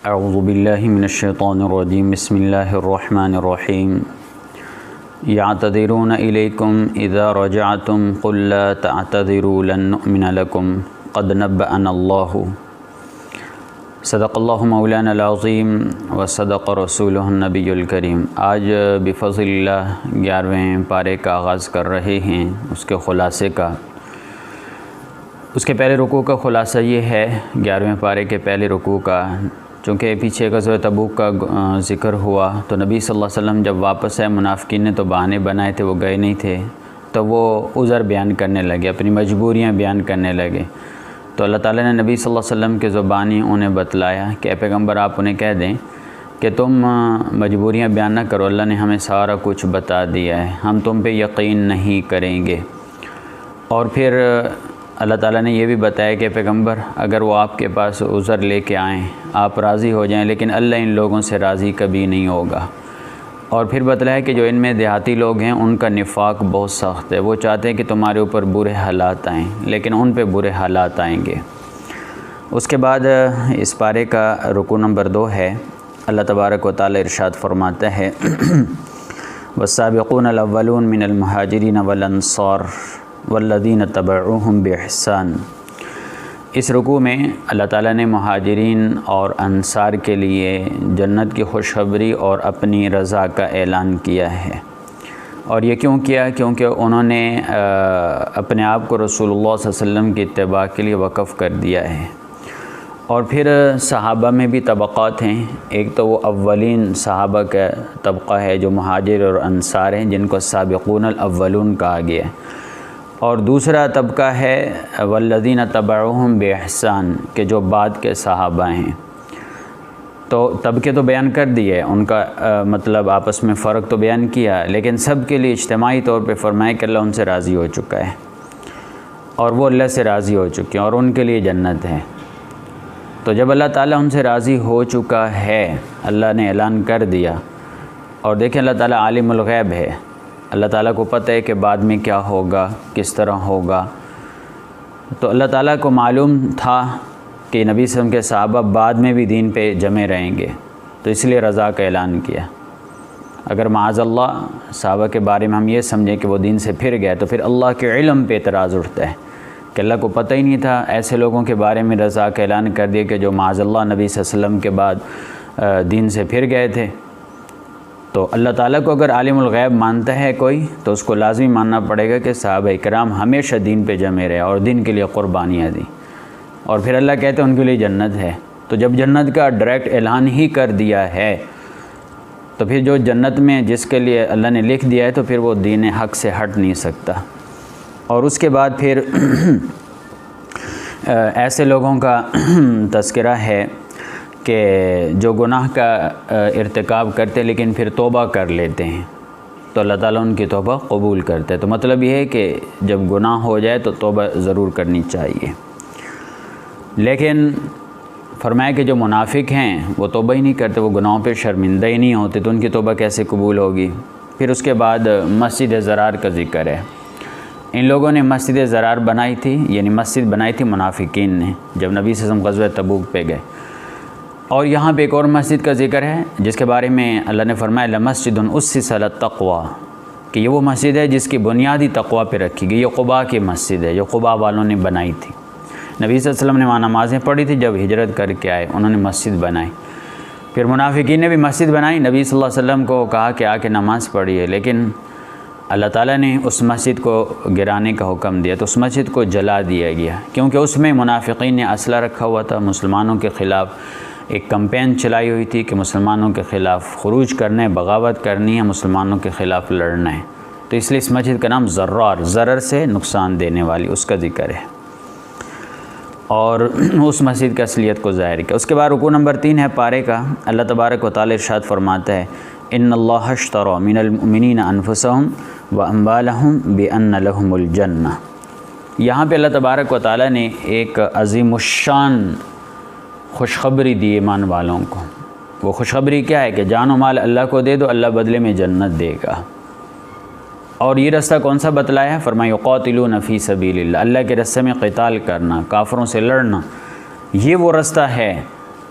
اعوذ باللہ من الشیطان الرجیم بسم اللہ الرحمن الرحیم یعتذرون الیکم اذا رجعتم قل لا تعتذروا لن نؤمن لکم قد نبأنا اللہ صدق اللہ مولانا العظیم و صدق رسولہ النبی الکریم۔ آج بفضل اللہ 11ویں پارے کا آغاز کر رہے ہیں، اس کے خلاصے کا۔ اس کے پہلے رکوع کا خلاصہ یہ ہے 11ویں پارے کے پہلے رکوع کا، چونکہ پیچھے غزوہ تبوک کا ذکر ہوا تو نبی صلی اللہ علیہ وسلم جب واپس آئے منافقین نے تو بہانے بنائے تھے، وہ گئے نہیں تھے، تو وہ عذر بیان کرنے لگے، اپنی مجبوریاں بیان کرنے لگے۔ تو اللہ تعالیٰ نے نبی صلی اللہ علیہ وسلم کے زبانی انہیں بتلایا کہ اے پیغمبر آپ انہیں کہہ دیں کہ تم مجبوریاں بیان نہ کرو، اللہ نے ہمیں سارا کچھ بتا دیا ہے، ہم تم پہ یقین نہیں کریں گے۔ اور پھر اللہ تعالیٰ نے یہ بھی بتایا کہ پیغمبر اگر وہ آپ کے پاس عذر لے کے آئیں آپ راضی ہو جائیں، لیکن اللہ ان لوگوں سے راضی کبھی نہیں ہوگا۔ اور پھر بتلایا کہ جو ان میں دیہاتی لوگ ہیں ان کا نفاق بہت سخت ہے، وہ چاہتے ہیں کہ تمہارے اوپر برے حالات آئیں لیکن ان پہ برے حالات آئیں گے۔ اس کے بعد اس پارے کا رکوع نمبر 2 ہے۔ اللہ تبارک و تعالی ارشاد فرماتا ہے والسابقون الاولون من المہاجرین والانصار والذین تبعوہم بإحسان۔ اس رکوع میں اللہ تعالیٰ نے مہاجرین اور انصار کے لیے جنت کی خوشخبری اور اپنی رضا کا اعلان کیا ہے۔ اور یہ کیوں کیا؟ کیونکہ انہوں نے اپنے آپ کو رسول اللہ صلی اللہ علیہ وسلم کی اتباع کے لیے وقف کر دیا ہے۔ اور پھر صحابہ میں بھی طبقات ہیں، ایک تو وہ اولین صحابہ کا طبقہ ہے جو مہاجر اور انصار ہیں جن کو سابقون الاولون کہا گیا ہے، اور دوسرا طبقہ ہے والذین تبعوہم بإحسان کہ جو بعد کے صحابہ ہیں۔ تو طبقے تو بیان کر دیے، ان کا مطلب آپس میں فرق تو بیان کیا، لیکن سب کے لیے اجتماعی طور پہ فرمایا کہ اللہ ان سے راضی ہو چکا ہے اور وہ اللہ سے راضی ہو چکے ہیں اور ان کے لیے جنت ہے۔ تو جب اللہ تعالیٰ ان سے راضی ہو چکا ہے، اللہ نے اعلان کر دیا، اور دیکھیں اللہ تعالیٰ عالم الغیب ہے، اللہ تعالیٰ کو پتہ ہے کہ بعد میں کیا ہوگا، کس طرح ہوگا۔ تو اللہ تعالیٰ کو معلوم تھا کہ نبی صلی اللہ علیہ وسلم کے صحابہ بعد میں بھی دین پہ جمے رہیں گے، تو اس لیے رضا کا اعلان کیا۔ اگر معاذ اللہ صحابہ کے بارے میں ہم یہ سمجھیں کہ وہ دین سے پھر گئے تو پھر اللہ کے علم پہ اعتراض اٹھتا ہے کہ اللہ کو پتہ ہی نہیں تھا، ایسے لوگوں کے بارے میں رضا کا اعلان کر دیا کہ جو معاذ اللہ نبی صلی اللہ علیہ وسلم کے بعد دین سے پھر گئے تھے۔ تو اللہ تعالیٰ کو اگر عالم الغیب مانتا ہے کوئی تو اس کو لازمی ماننا پڑے گا کہ صحابہ کرام ہمیشہ دین پہ جمے رہے اور دین کے لیے قربانیاں دیں، اور پھر اللہ کہتے ہیں ان کے لیے جنت ہے۔ تو جب جنت کا ڈائریکٹ اعلان ہی کر دیا ہے تو پھر جو جنت میں جس کے لیے اللہ نے لکھ دیا ہے تو پھر وہ دین حق سے ہٹ نہیں سکتا۔ اور اس کے بعد پھر ایسے لوگوں کا تذکرہ ہے کہ جو گناہ کا ارتکاب کرتے لیکن پھر توبہ کر لیتے ہیں تو اللہ تعالیٰ ان کی توبہ قبول کرتے ہیں۔ تو مطلب یہ ہے کہ جب گناہ ہو جائے تو توبہ ضرور کرنی چاہیے، لیکن فرمایا کہ جو منافق ہیں وہ توبہ ہی نہیں کرتے، وہ گناہوں پہ شرمندہ ہی نہیں ہوتے، تو ان کی توبہ کیسے قبول ہوگی؟ پھر اس کے بعد مسجد زرار کا ذکر ہے۔ ان لوگوں نے مسجد زرار بنائی تھی، یعنی مسجد بنائی تھی منافقین نے جب نبی صلی اللہ علیہ وسلم غزوہ تبوک پہ گئے۔ اور یہاں پہ ایک اور مسجد کا ذکر ہے جس کے بارے میں اللہ نے فرمایا لمسجد اسس علی التقوی، کہ یہ وہ مسجد ہے جس کی بنیادی تقوی پہ رکھی گئی۔ یہ قباء کی مسجد ہے جو قباء والوں نے بنائی تھی۔ نبی صلی اللہ علیہ وسلم نے وہاں نمازیں پڑھی تھی، جب ہجرت کر کے آئے انہوں نے مسجد بنائی۔ پھر منافقین نے بھی مسجد بنائی، نبی صلی اللہ علیہ وسلم کو کہا کہ آ کے نماز پڑھیے، لیکن اللہ تعالیٰ نے اس مسجد کو گرانے کا حکم دیا، تو اس مسجد کو جلا دیا گیا، کیونکہ اس میں منافقین نے اسلحہ رکھا ہوا تھا، مسلمانوں کے خلاف ایک کمپین چلائی ہوئی تھی کہ مسلمانوں کے خلاف خروج کرنا ہے، بغاوت کرنی ہے، مسلمانوں کے خلاف لڑنا ہے۔ تو اس لیے اس مسجد کا نام زرار، ضرر سے نقصان دینے والی، اس کا ذکر ہے، اور اس مسجد کی اصلیت کو ظاہر کیا۔ اس کے بعد رکوع نمبر 3 ہے پارے کا۔ اللہ تبارک و تعالی ارشاد فرماتا ہے ان اللہ اشتری من المؤمنین انفسهم واموالهم بان لهم الجنہ۔ یہاں پہ اللہ تبارک و تعالی نے ایک عظیم الشان خوشخبری دی ایمان والوں کو۔ وہ خوشخبری کیا ہے کہ جان و مال اللہ کو دے دو، اللہ بدلے میں جنت دے گا۔ اور یہ رستہ کون سا بتلایا ہے؟ فرمایا یقاتلون فی سبیل اللہ، اللہ کے راستے میں قتال کرنا، کافروں سے لڑنا، یہ وہ رستہ ہے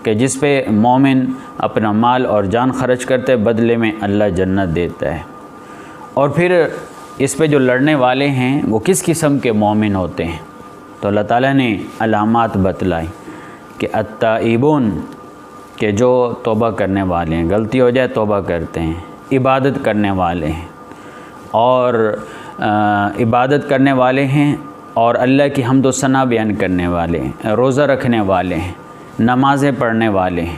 کہ جس پہ مومن اپنا مال اور جان خرچ کرتے بدلے میں اللہ جنت دیتا ہے۔ اور پھر اس پہ جو لڑنے والے ہیں وہ کس قسم کے مومن ہوتے ہیں، تو اللہ تعالیٰ نے علامات بتلائی کہ التائبون، کہ جو توبہ کرنے والے ہیں، غلطی ہو جائے توبہ کرتے ہیں، عبادت کرنے والے ہیں، اور عبادت کرنے والے ہیں اور اللہ کی حمد و ثنا بیان کرنے والے ہیں، روزہ رکھنے والے ہیں، نمازیں پڑھنے والے ہیں،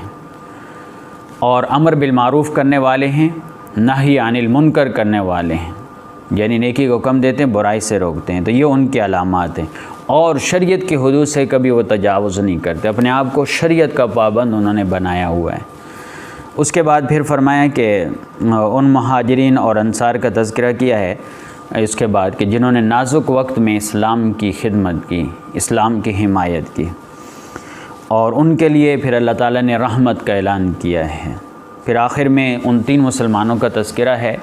اور امر بالمعروف کرنے والے ہیں، نہی عن المنکر کرنے والے ہیں، یعنی نیکی کو حکم دیتے ہیں، برائی سے روکتے ہیں۔ تو یہ ان کی علامات ہیں، اور شریعت کی حدود سے کبھی وہ تجاوز نہیں کرتے، اپنے آپ کو شریعت کا پابند انہوں نے بنایا ہوا ہے۔ اس کے بعد پھر فرمایا کہ ان مہاجرین اور انصار کا تذکرہ کیا ہے اس کے بعد کہ جنہوں نے نازک وقت میں اسلام کی خدمت کی، اسلام کی حمایت کی، اور ان کے لیے پھر اللہ تعالیٰ نے رحمت کا اعلان کیا ہے۔ پھر آخر میں ان 3 مسلمانوں کا تذکرہ ہے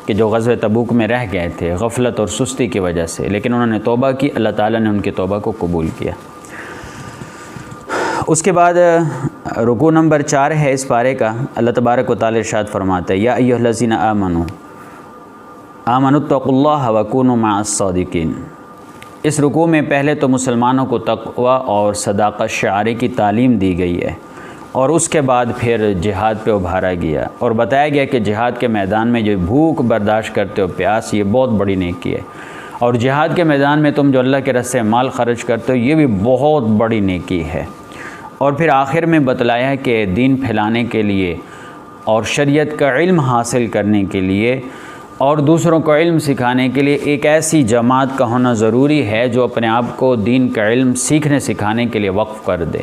کہ جو غزوہ تبوک میں رہ گئے تھے غفلت اور سستی کی وجہ سے، لیکن انہوں نے توبہ کی، اللہ تعالیٰ نے ان کی توبہ کو قبول کیا۔ اس کے بعد رکوع نمبر 4 ہے اس پارے کا، اللہ تبارک و تعالی ارشاد فرماتا ہے یا ایھا الذین آمنوا اتقوا اللہ وکونوا مع الصادقین۔ اس رکوع میں پہلے تو مسلمانوں کو تقوی اور صداقت شعاری کی تعلیم دی گئی ہے، اور اس کے بعد پھر جہاد پہ ابھارا گیا اور بتایا گیا کہ جہاد کے میدان میں جو بھوک برداشت کرتے ہو، پیاس، یہ بہت بڑی نیکی ہے، اور جہاد کے میدان میں تم جو اللہ کے راستے میں مال خرچ کرتے ہو یہ بھی بہت بڑی نیکی ہے۔ اور پھر آخر میں بتلایا کہ دین پھیلانے کے لیے اور شریعت کا علم حاصل کرنے کے لیے اور دوسروں کو علم سکھانے کے لیے ایک ایسی جماعت کا ہونا ضروری ہے جو اپنے آپ کو دین کا علم سیکھنے سکھانے کے لیے وقف کر دے۔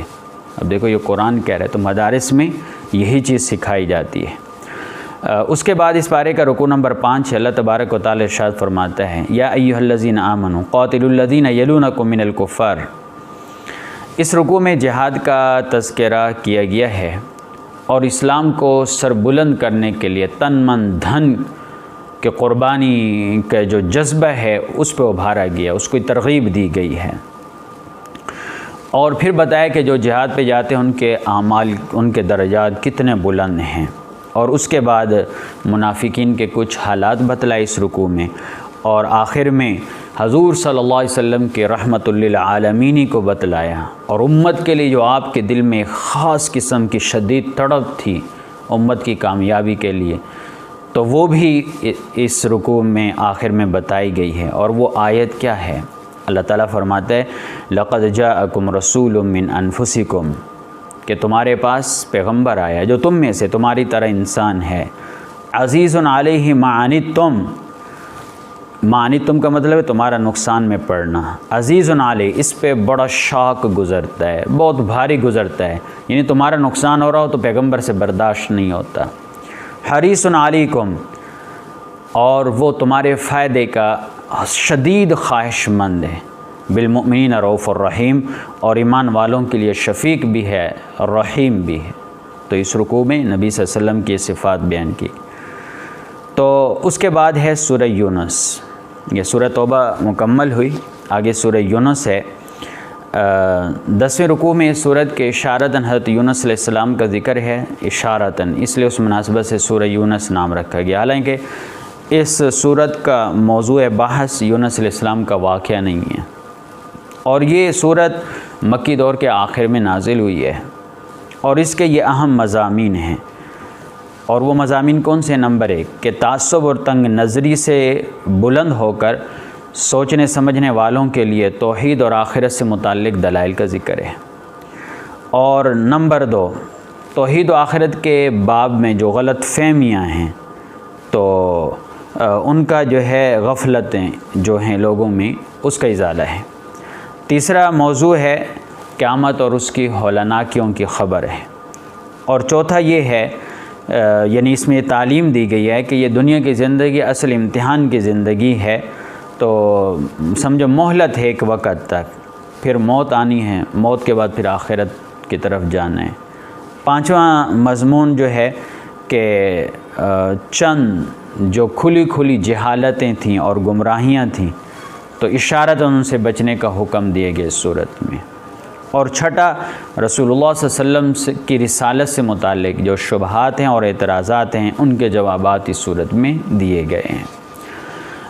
اب دیکھو یہ قرآن کہہ رہا ہے تو مدارس میں یہی چیز سکھائی جاتی ہے۔ اس کے بعد اس پارے کا رکوع نمبر 5 اللہ تبارک و تعالی ارشاد فرماتا ہے یا ایھا الذین آمنوا قاتلوا الذین یلونکم من الکفار۔ اس رکوع میں جہاد کا تذکرہ کیا گیا ہے اور اسلام کو سربلند کرنے کے لیے تن من دھن کہ قربانی کا جو جذبہ ہے اس پہ ابھارا گیا، اس کو ترغیب دی گئی ہے، اور پھر بتایا کہ جو جہاد پہ جاتے ہیں ان کے اعمال، ان کے درجات کتنے بلند ہیں، اور اس کے بعد منافقین کے کچھ حالات بتلائے اس رکوع میں، اور آخر میں حضور صلی اللہ علیہ وسلم کے رحمت للعالمین کو بتلایا، اور امت کے لیے جو آپ کے دل میں خاص قسم کی شدید تڑپ تھی امت کی کامیابی کے لیے، تو وہ بھی اس رکوع میں آخر میں بتائی گئی ہے۔ اور وہ آیت کیا ہے؟ اللہ تعالیٰ فرماتا ہے لقد جاءکم رسول من انفسکم، کہ تمہارے پاس پیغمبر آیا جو تم میں سے تمہاری طرح انسان ہے، عزیز علیہ ما عنتم، ما عنتم کا مطلب ہے تمہارا نقصان میں پڑنا، عزیز علیہ اس پہ بڑا شاق گزرتا ہے، بہت بھاری گزرتا ہے، یعنی تمہارا نقصان ہو رہا ہو تو پیغمبر سے برداشت نہیں ہوتا، حریص علیکم، اور وہ تمہارے فائدے کا شدید خواہش مند ہے، بالمؤمنین رؤوف الرحیم، اور ایمان والوں کے لیے شفیق بھی ہے اور رحیم بھی ہے۔ تو اس رکوع میں نبی صلی اللہ علیہ وسلم کی صفات بیان کی۔ تو اس کے بعد ہے سورہ یونس، یہ سورہ توبہ مکمل ہوئی، آگے سورہ یونس ہے۔ 10ویں رکوع میں اس سورت کے اشارتاً حضرت یونس علیہ السلام کا ذکر ہے، اشارتاً، اس لیے اس مناسبت سے سورہ یونس نام رکھا گیا، حالانکہ اس سورت کا موضوع بحث یونس علیہ السلام کا واقعہ نہیں ہے، اور یہ سورت مکی دور کے آخر میں نازل ہوئی ہے، اور اس کے یہ اہم مضامین ہیں، اور وہ مضامین کون سے؟ نمبر 1 کہ تعصب اور تنگ نظری سے بلند ہو کر سوچنے سمجھنے والوں کے لیے توحید اور آخرت سے متعلق دلائل کا ذکر ہے، اور نمبر 2 توحید و آخرت کے باب میں جو غلط فہمیاں ہیں تو ان کا جو ہے غفلتیں جو ہیں لوگوں میں اس کا ازالہ ہے۔ تیسرا موضوع ہے قیامت اور اس کی ہولناکیوں کی خبر ہے، اور چوتھا یہ ہے یعنی اس میں تعلیم دی گئی ہے کہ یہ دنیا کی زندگی اصل امتحان کی زندگی ہے، تو سمجھو مہلت ہے ایک وقت تک، پھر موت آنی ہے، موت کے بعد پھر آخرت کی طرف جانا ہے۔ 5واں مضمون جو ہے کہ چند جو کھلی کھلی جہالتیں تھیں اور گمراہیاں تھیں تو اشارت ان سے بچنے کا حکم دیے گئے اس صورت میں۔ اور چھٹا رسول اللہ صلی اللہ علیہ وسلم کی رسالت سے متعلق جو شبہات ہیں اور اعتراضات ہیں ان کے جوابات اس صورت میں دیے گئے ہیں۔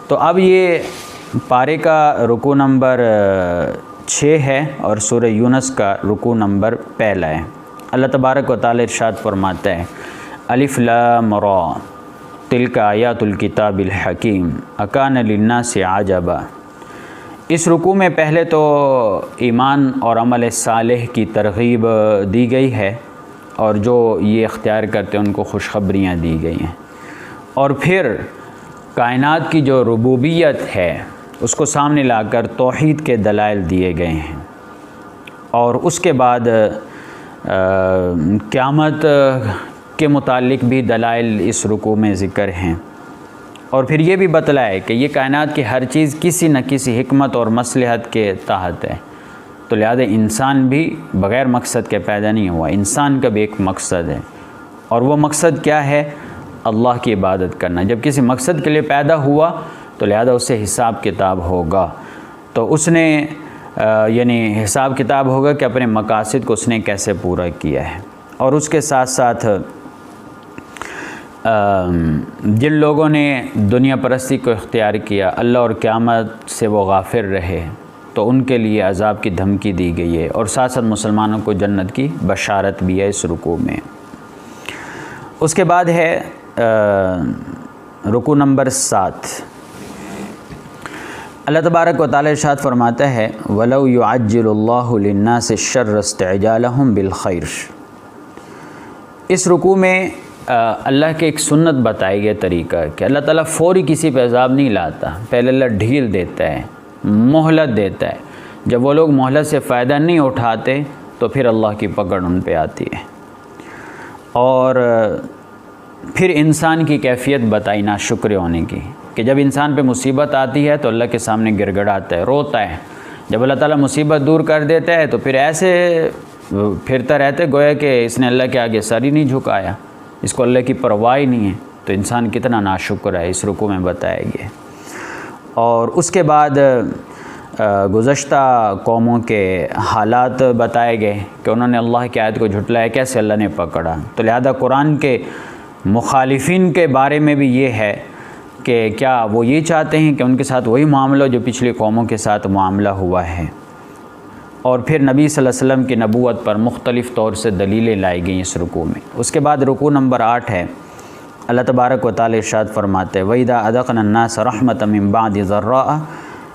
تو اب یہ پارے کا رکوع نمبر 6 ہے اور سورہ یونس کا رکوع نمبر 1 ہے۔ اللہ تبارک و تعالی ارشاد فرماتا ہے الف لام را تلک آیات الکتاب الحکیم اکان للناس عجبا۔ اس رکوع میں پہلے تو ایمان اور عمل صالح کی ترغیب دی گئی ہے اور جو یہ اختیار کرتے ہیں ان کو خوشخبریاں دی گئی ہیں، اور پھر کائنات کی جو ربوبیت ہے اس کو سامنے لا کر توحید کے دلائل دیے گئے ہیں، اور اس کے بعد قیامت کے متعلق بھی دلائل اس رکوع میں ذکر ہیں، اور پھر یہ بھی بتلائے کہ یہ کائنات کی ہر چیز کسی نہ کسی حکمت اور مصلحت کے تحت ہے، تو لہذا انسان بھی بغیر مقصد کے پیدا نہیں ہوا، انسان کا بھی ایک مقصد ہے، اور وہ مقصد کیا ہے؟ اللہ کی عبادت کرنا۔ جب کسی مقصد کے لیے پیدا ہوا تو لہذا اس سے حساب کتاب ہوگا، تو اس نے یعنی حساب کتاب ہوگا کہ اپنے مقاصد کو اس نے کیسے پورا کیا ہے۔ اور اس کے ساتھ ساتھ جن لوگوں نے دنیا پرستی کو اختیار کیا، اللہ اور قیامت سے وہ غافل رہے، تو ان کے لیے عذاب کی دھمکی دی گئی ہے، اور ساتھ ساتھ مسلمانوں کو جنت کی بشارت بھی ہے اس رکوع میں۔ اس کے بعد ہے رکوع نمبر 7۔ اللہ تبارک و تعالی ارشاد فرماتا ہے وَلَوْ يُعَجِّلُ اللَّهُ لِلنَّاسِ الشَّرَّ اسْتِعْجَالَهُمْ بِالْخَيْرِ۔ اس رکوع میں اللہ کے ایک سنت بتائی گیا طریقہ کہ اللہ تعالیٰ فوری کسی پہ عذاب نہیں لاتا، پہلے اللہ ڈھیل دیتا ہے، مہلت دیتا ہے۔ جب وہ لوگ مہلت سے فائدہ نہیں اٹھاتے تو پھر اللہ کی پکڑ ان پہ آتی ہے، اور پھر انسان کی کیفیت بتائی ناشکر ہونے کی، کہ جب انسان پہ مصیبت آتی ہے تو اللہ کے سامنے گڑ گڑاتا ہے، روتا ہے۔ جب اللہ تعالیٰ مصیبت دور کر دیتا ہے تو پھر ایسے پھرتا رہتا ہے گویا کہ اس نے اللہ کے آگے سر ہی نہیں جھکایا، اس کو اللہ کی پرواہ نہیں ہے، تو انسان کتنا ناشکر ہے، اس رکوع میں بتایا گیا۔ اور اس کے بعد گزشتہ قوموں کے حالات بتائے گئے کہ انہوں نے اللہ کی آیت کو جھٹلایا، کیسے اللہ نے پکڑا۔ تو لہذا قرآن کے مخالفین کے بارے میں بھی یہ ہے کہ کیا وہ یہ چاہتے ہیں کہ ان کے ساتھ وہی معاملہ جو پچھلی قوموں کے ساتھ معاملہ ہوا ہے۔ اور پھر نبی صلی اللہ علیہ وسلم کی نبوت پر مختلف طور سے دلیلیں لائی گئیں اس رکوع میں۔ اس کے بعد رکوع نمبر 8 ہے۔ اللہ تبارک و تعالی ارشاد فرماتے ہیں وَإِذَا أَذَقْنَا النَّاسَ رَحْمَةً مِّن بَعْدِ ضَرَّاءَ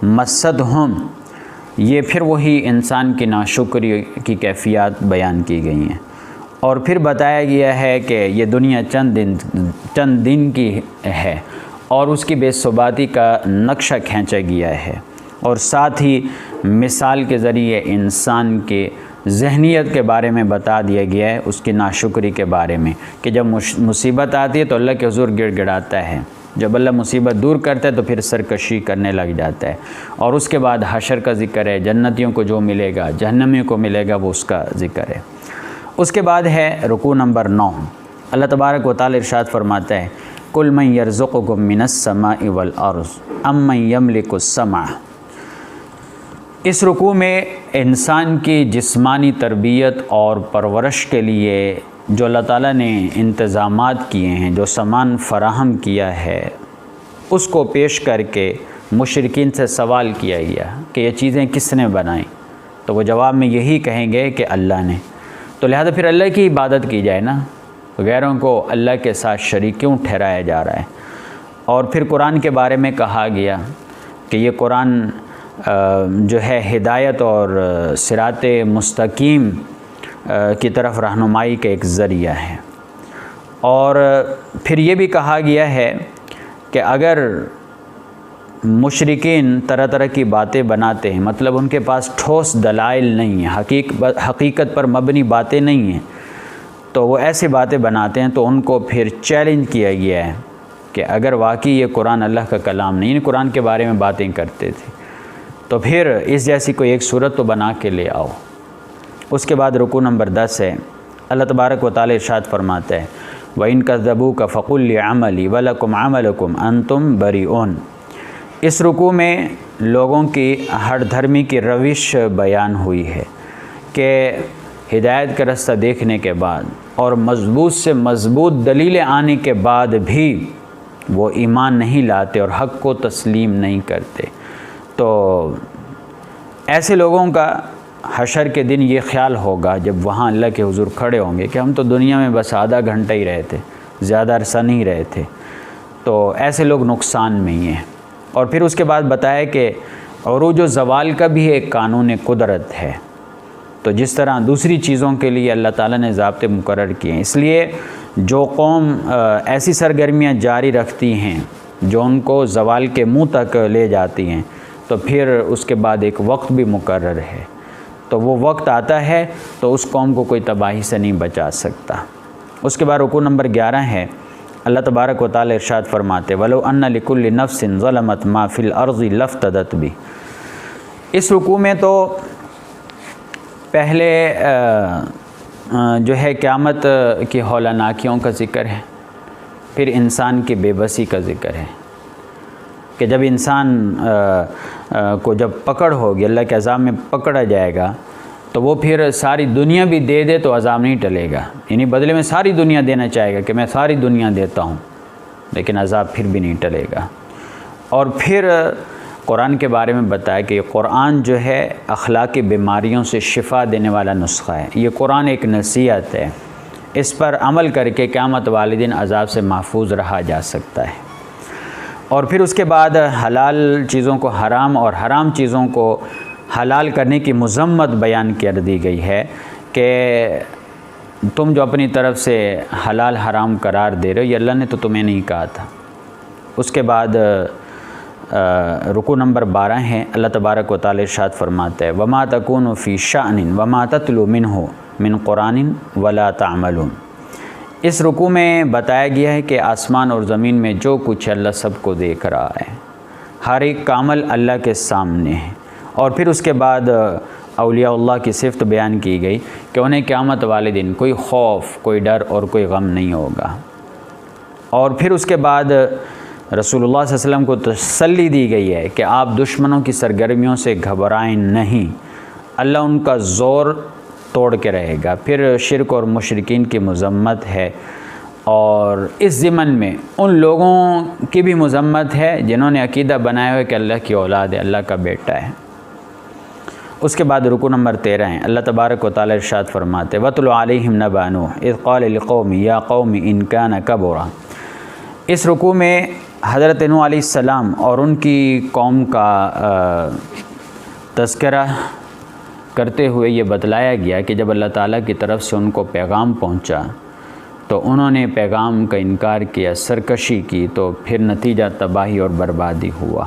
مَسَّتْهُمْ۔ یہ پھر وہی انسان کی ناشکری کی کیفیات بیان کی گئی ہیں، اور پھر بتایا گیا ہے کہ یہ دنیا چند دن کی ہے، اور اس کی بے ثباتی کا نقشہ کھینچا گیا ہے، اور ساتھ ہی مثال کے ذریعے انسان کے ذہنیت کے بارے میں بتا دیا گیا ہے، اس کی ناشکری کے بارے میں، کہ جب مصیبت آتی ہے تو اللہ کے حضور گڑ گڑاتا ہے، جب اللہ مصیبت دور کرتا ہے تو پھر سرکشی کرنے لگ جاتا ہے، اور اس کے بعد حشر کا ذکر ہے، جنتیوں کو جو ملے گا، جہنمیوں کو ملے گا، وہ اس کا ذکر ہے۔ اس کے بعد ہے رکوع نمبر 9۔ اللہ تبارک و تعالی ارشاد فرماتا ہے قُلْ مَنْ يَرْزُقُكُم مِّنَ السَّمَاءِ وَالْأَرْضِ أَمَّنْ يَمْلِكُ السَّمْعَ۔ اس رکوع میں انسان کی جسمانی تربیت اور پرورش کے لیے جو اللہ تعالیٰ نے انتظامات کیے ہیں، جو سامان فراہم کیا ہے، اس کو پیش کر کے مشرکین سے سوال کیا گیا کہ یہ چیزیں کس نے بنائیں، تو وہ جواب میں یہی کہیں گے کہ اللہ نے۔ تو لہذا پھر اللہ کی عبادت کی جائے نا، غیروں کو اللہ کے ساتھ شریک کیوں ٹھہرایا جا رہا ہے۔ اور پھر قرآن کے بارے میں کہا گیا کہ یہ قرآن جو ہے ہدایت اور صراط مستقیم کی طرف رہنمائی کا ایک ذریعہ ہے۔ اور پھر یہ بھی کہا گیا ہے کہ اگر مشرکین طرح طرح کی باتیں بناتے ہیں، مطلب ان کے پاس ٹھوس دلائل نہیں ہیں، حقیقت پر مبنی باتیں نہیں ہیں، تو وہ ایسی باتیں بناتے ہیں، تو ان کو پھر چیلنج کیا گیا ہے کہ اگر واقعی یہ قرآن اللہ کا کلام نہیں، قرآن کے بارے میں باتیں کرتے تھے، تو پھر اس جیسی کوئی ایک صورت تو بنا کے لے آؤ۔ اس کے بعد رکوع نمبر 10 ہے۔ اللہ تبارک و تعالی ارشاد فرماتا ہے وَإِن كَذَّبُوكَ فَقُلْ لِي عَمَلِي وَلَكُمْ عَمَلُكُمْ أَنْتُمْ بَرِئُونَ۔ اس رکوع میں لوگوں کی ہر دھرمی کی روش بیان ہوئی ہے۔ کہ ہدایت کا راستہ دیکھنے کے بعد اور مضبوط سے مضبوط دلیلیں آنے کے بعد بھی وہ ایمان نہیں لاتے اور حق کو تسلیم نہیں کرتے، تو ایسے لوگوں کا حشر کے دن یہ خیال ہوگا جب وہاں اللہ کے حضور کھڑے ہوں گے کہ ہم تو دنیا میں بس آدھا گھنٹہ ہی رہے تھے، زیادہ عرصہ نہیں رہے تھے، تو ایسے لوگ نقصان میں ہی ہیں۔ اور پھر اس کے بعد بتایا کہ عروج و زوال کا بھی ایک قانون قدرت ہے، تو جس طرح دوسری چیزوں کے لیے اللہ تعالیٰ نے ضابطے مقرر کیے ہیں، اس لیے جو قوم ایسی سرگرمیاں جاری رکھتی ہیں جو ان کو زوال کے منہ تک لے جاتی ہیں، تو پھر اس کے بعد ایک وقت بھی مقرر ہے، تو وہ وقت آتا ہے تو اس قوم کو کوئی تباہی سے نہیں بچا سکتا۔ اس کے بعد رکوع نمبر 11 ہے، اللہ تبارک و تعالی ارشاد فرماتے وَلَوْ أَنَّ لِكُلِّ نَفْسٍ ظَلَمَتْ مَا فِي الْأَرْضِ لَافْتَدَتْ بِهِ۔ اس رکوع میں تو پہلے جو ہے قیامت کی ہولناکیوں کا ذکر ہے، پھر انسان کی بے بسی کا ذکر ہے کہ جب انسان کو جب پکڑ ہوگی، اللہ کے عذاب میں پکڑا جائے گا، تو وہ پھر ساری دنیا بھی دے دے تو عذاب نہیں ٹلے گا، یعنی بدلے میں ساری دنیا دینا چاہے گا کہ میں ساری دنیا دیتا ہوں، لیکن عذاب پھر بھی نہیں ٹلے گا۔ اور پھر قرآن کے بارے میں بتایا کہ یہ قرآن جو ہے اخلاقی بیماریوں سے شفا دینے والا نسخہ ہے، یہ قرآن ایک نصیحت ہے، اس پر عمل کر کے قیامت والے دن عذاب سے محفوظ رہا جا سکتا ہے۔ اور پھر اس کے بعد حلال چیزوں کو حرام اور حرام چیزوں کو حلال کرنے کی مذمت بیان کر دی گئی ہے کہ تم جو اپنی طرف سے حلال حرام قرار دے رہے ہو، یہ اللہ نے تو تمہیں نہیں کہا تھا۔ اس کے بعد رکوع نمبر 12 ہے، اللہ تبارک و تعالی ارشاد فرماتا ہے وَمَا تَكُونُ فِي شَأْنٍ وَمَا تَتْلُو مِنْهُ مِنْ قُرْآنٍ وَلَا تَعْمَلُونَ۔ اس رکوع میں بتایا گیا ہے کہ آسمان اور زمین میں جو کچھ ہے اللہ سب کو دیکھ رہا ہے، ہر ایک کا عمل اللہ کے سامنے ہے۔ اور پھر اس کے بعد اولیاء اللہ کی صفت بیان کی گئی کہ انہیں قیامت والے دن کوئی خوف، کوئی ڈر اور کوئی غم نہیں ہوگا۔ اور پھر اس کے بعد رسول اللہ صلی اللہ علیہ وسلم کو تسلی دی گئی ہے کہ آپ دشمنوں کی سرگرمیوں سے گھبرائیں نہیں، اللہ ان کا زور توڑ کے رہے گا۔ پھر شرک اور مشرکین کی مذمت ہے، اور اس ضمن میں ان لوگوں کی بھی مذمت ہے جنہوں نے عقیدہ بنایا ہوا کہ اللہ کی اولاد ہے، اللہ کا بیٹا ہے۔ اس کے بعد رکوع نمبر 13 ہے، اللہ تبارک و تعالی ارشاد فرماتے وَاتْلُ عَلَيْهِمْ نَبَأَ نُوحٍ إِذْ قَالَ لِقَوْمِهِ يَا قَوْمِ إِنْ كَانَ كَبُرَ۔ اس رکوع میں حضرت نوح علیہ السلام اور ان کی قوم کا تذکرہ کرتے ہوئے یہ بتلایا گیا کہ جب اللہ تعالیٰ کی طرف سے ان کو پیغام پہنچا تو انہوں نے پیغام کا انکار کیا، سرکشی کی، تو پھر نتیجہ تباہی اور بربادی ہوا۔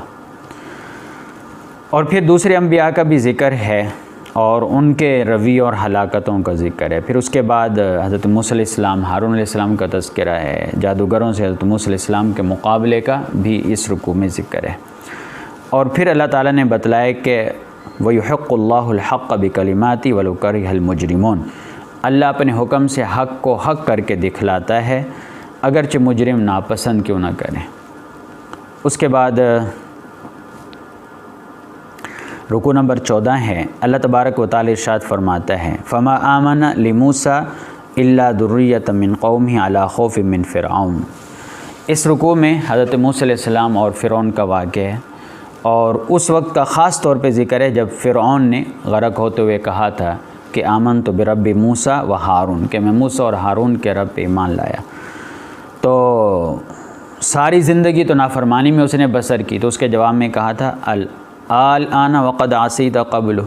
اور پھر دوسرے انبیاء کا بھی ذکر ہے اور ان کے رویے اور ہلاکتوں کا ذکر ہے۔ پھر اس کے بعد حضرت موسیٰ علیہ السلام، ہارون علیہ السلام کا تذکرہ ہے، جادوگروں سے حضرت موسیٰ علیہ السلام کے مقابلے کا بھی اس رکوع میں ذکر ہے۔ اور پھر اللہ تعالیٰ نے بتلایا کہ وَيُحِقُّ اللَّهُ الْحَقَّ بِكَلِمَاتِهِ وَلَوْ كَرِهَ الْمُجْرِمُونَ۔ اللہ اپنے حکم سے حق کو حق کر کے دکھلاتا ہے اگرچہ مجرم ناپسند کیوں نہ کریں۔ اس کے بعد رکوع نمبر 14 ہے، اللہ تبارک و تعالی ارشاد فرماتا ہے فَمَا آمَنَ لِمُوسَىٰ إِلَّا ذُرِّيَّةً مِّن قَوْمِهِ عَلَىٰ خَوْفٍ مِّن فِرْعَوْنَ۔ اس رکوع میں حضرت موسیٰ علیہ السلام اور فرعون کا واقعہ ہے، اور اس وقت کا خاص طور پہ ذکر ہے جب فرعون نے غرق ہوتے ہوئے کہا تھا کہ آمنت برب موسیٰ و ہارون، کہ میں موسیٰ اور ہارون کے رب پہ ایمان لایا۔ تو ساری زندگی تو نافرمانی میں اس نے بسر کی، تو اس کے جواب میں کہا تھا الآن وقد عصیت قبل،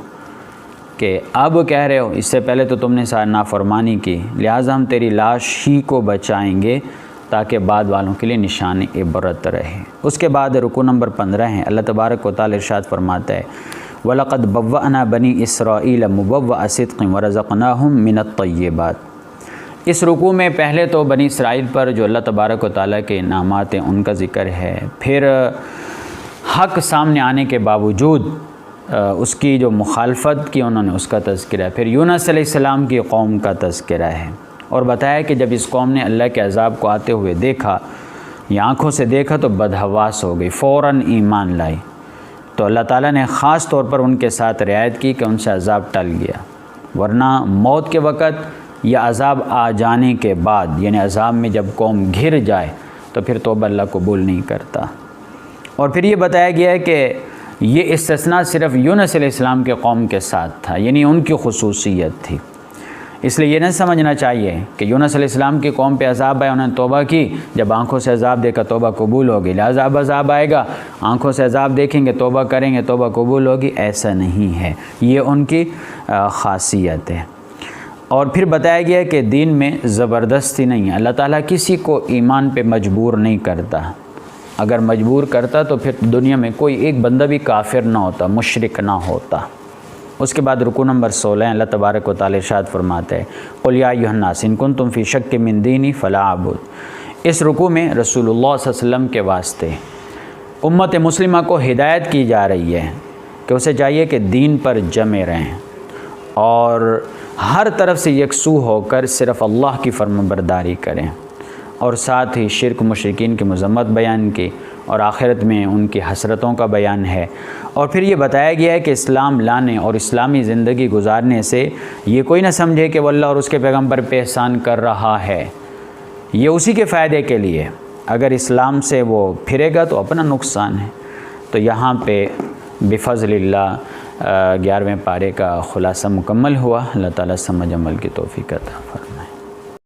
کہ اب کہہ رہے ہو اس سے پہلے تو تم نے ساری نافرمانی کی، لہٰذا ہم تیری لاش ہی کو بچائیں گے تاکہ بعد والوں کے لیے نشان عبرت رہے۔ اس کے بعد رکوع نمبر 15 ہیں، اللہ تبارک و تعالی ارشاد فرماتا ہے وَلَقَدْ بَوَّأْنَا بَنِي إِسْرَائِيلَ مُبَوَّأَ صِدْقٍ وَرَزَقْنَاهُمْ مِنَ الطَّيِّبَاتِ۔ اس رکوع میں پہلے تو بنی اسرائیل پر جو اللہ تبارک و تعالیٰ کے انعامات ہیں ان کا ذکر ہے، پھر حق سامنے آنے کے باوجود اس کی جو مخالفت کی انہوں نے اس کا تذکرہ ہے، پھر یونس علیہ السلام کی قوم کا تذکرہ ہے، اور بتایا کہ جب اس قوم نے اللہ کے عذاب کو آتے ہوئے دیکھا یا آنکھوں سے دیکھا تو بدحواس ہو گئی، فوراً ایمان لائی، تو اللہ تعالیٰ نے خاص طور پر ان کے ساتھ رعایت کی کہ ان سے عذاب ٹل گیا۔ ورنہ موت کے وقت یا عذاب آ جانے کے بعد، یعنی عذاب میں جب قوم گھر جائے تو پھر توبہ اللہ قبول نہیں کرتا۔ اور پھر یہ بتایا گیا ہے کہ یہ استثناء صرف یونس علیہ السلام کے قوم کے ساتھ تھا، یعنی ان کی خصوصیت تھی۔ اس لیے یہ نہیں سمجھنا چاہیے کہ یونس علیہ السلام کی قوم پہ عذاب آئے، انہوں نے توبہ کی، جب آنکھوں سے عذاب دیکھا توبہ قبول ہوگی، لہٰذا اب عذاب آئے گا، آنکھوں سے عذاب دیکھیں گے توبہ کریں گے توبہ قبول ہوگی، ایسا نہیں ہے، یہ ان کی خاصیت ہے۔ اور پھر بتایا گیا ہے کہ دین میں زبردستی نہیں ہے، اللہ تعالیٰ کسی کو ایمان پہ مجبور نہیں کرتا، اگر مجبور کرتا تو پھر دنیا میں کوئی ایک بندہ بھی کافر نہ ہوتا، مشرک نہ ہوتا۔ اس کے بعد رکوع نمبر 16 اللہ تبارک و تعالی ارشاد فرماتے ہیں قل یا ایھا الناس ان کنتم فی شک من دینی فلا اعبد۔ اس رکوع میں رسول اللہ صلی اللہ علیہ وسلم کے واسطے امت مسلمہ کو ہدایت کی جا رہی ہے کہ اسے چاہیے کہ دین پر جمے رہیں اور ہر طرف سے یکسو ہو کر صرف اللہ کی فرمانبرداری کریں، اور ساتھ ہی شرک مشرکین کی مذمت بیان کی، اور آخرت میں ان کی حسرتوں کا بیان ہے۔ اور پھر یہ بتایا گیا ہے کہ اسلام لانے اور اسلامی زندگی گزارنے سے یہ کوئی نہ سمجھے کہ وہ اللہ اور اس کے پیغمبر پہ احسان کر رہا ہے، یہ اسی کے فائدے کے لیے، اگر اسلام سے وہ پھرے گا تو اپنا نقصان ہے۔ تو یہاں پہ بفضل اللہ 11ویں پارے کا خلاصہ مکمل ہوا۔ اللہ تعالیٰ سمجھ عمل کی توفیق عطا فرمائے۔